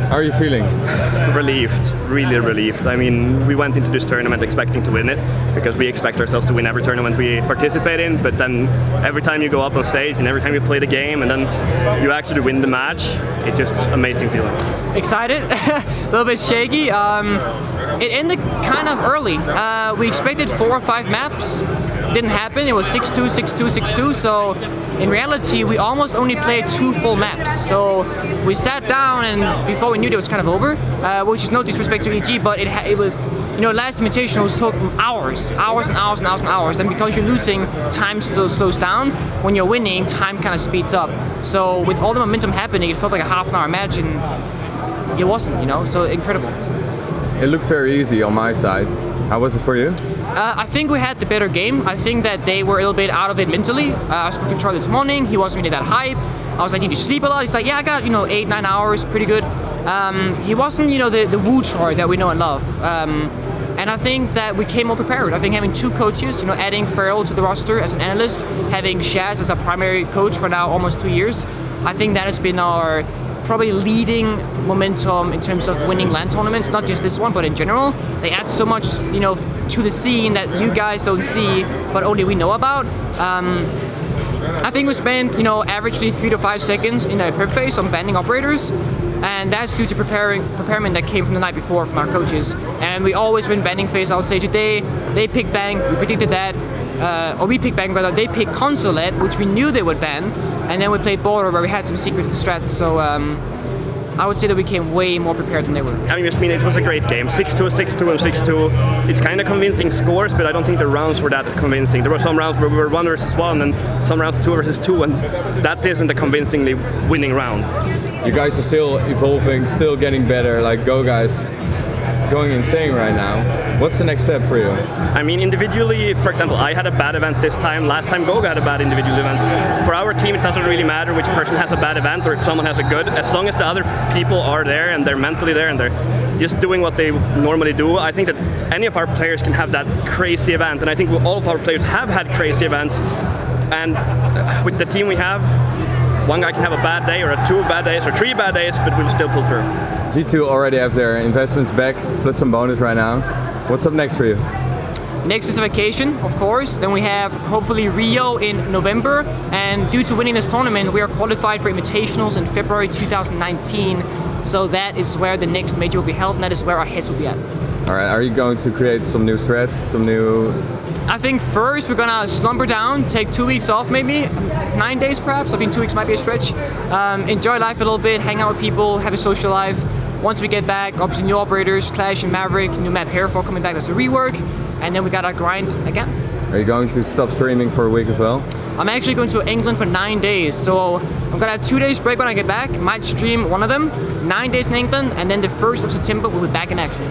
How are you feeling? Relieved, really relieved. I mean, we went into this tournament expecting to win it because we expect ourselves to win every tournament we participate in, but then every time you go up on stage and every time you play the game and then you actually win the match, it's just amazing feeling. Excited, a little bit shaky. It ended kind of early. We expected 4 or 5 maps. Didn't happen. It was 6-2, 6-2, 6-2. So in reality, we almost only played 2 full maps. So we sat down, and before we knew it was kind of over. Which is no disrespect to EG, but it was, you know, last invitational took hours and hours and hours and hours. And because you're losing, time still slows down. When you're winning, time kind of speeds up. So with all the momentum happening, it felt like a half-an-hour match, and it wasn't, you know. So incredible. It looked very easy on my side. How was it for you? I think we had the better game. I think that they were a little bit out of it mentally. I spoke to Charlie this morning. He wasn't really that hype. I was like, did you sleep a lot? He's like, yeah, I got, you know, 8-9 hours, pretty good. He wasn't, you know, the Wu Char that we know and love. And I think that we came more prepared. I think having 2 coaches, you know, adding Farrell to the roster as an analyst, having Shaz as our primary coach for now almost 2 years, I think that has been our probably leading momentum in terms of winning LAN tournaments, not just this one, but in general. They add so much, you know, to the scene that you guys don't see, but only we know about. I think we spent, you know, averagely 3 to 5 seconds in a perp phase on banning operators, and that's due to preparation that came from the night before from our coaches. And we always win banning phase. I would say today they picked bang, we predicted that, or we picked bang rather. They picked consulate, which we knew they would ban, and then we played border where we had some secret strats. So I would say that we came way more prepared than they were. I mean, it was a great game. 6-2, 6-2, and 6-2. It's kind of convincing scores, but I don't think the rounds were that convincing. There were some rounds where we were 1 versus 1, and some rounds 2 versus 2, and that isn't a convincingly winning round. You guys are still evolving, still getting better. Like, go guys, going insane right now. What's the next step for you? I mean, individually, for example, I had a bad event this time. Last time Goga had a bad individual event. For our team, it doesn't really matter which person has a bad event or if someone has a good. As long as the other people are there and they're mentally there and they're just doing what they normally do, I think that any of our players can have that crazy event. And I think all of our players have had crazy events. And with the team we have, one guy can have a bad day or 2 bad days or 3 bad days, but we'll still pull through. G2 already have their investments back, plus some bonus right now. What's up next for you? Next is a vacation, of course. Then we have hopefully Rio in November. And due to winning this tournament, we are qualified for invitationals in February 2019. So that is where the next major will be held, and that is where our heads will be at. All right, are you going to create some new threats, some new... I think first we're gonna slumber down, take 2 weeks off maybe, 9 days perhaps. I think 2 weeks might be a stretch. Enjoy life a little bit, hang out with people, have a social life. Once we get back, obviously new operators, Clash and Maverick, new map Hairfall coming back as a rework, and then we gotta grind again. Are you going to stop streaming for a week as well? I'm actually going to England for 9 days, so I'm gonna have 2 days break when I get back, might stream one of them, 9 days in England, and then the 1st of September we'll be back in action.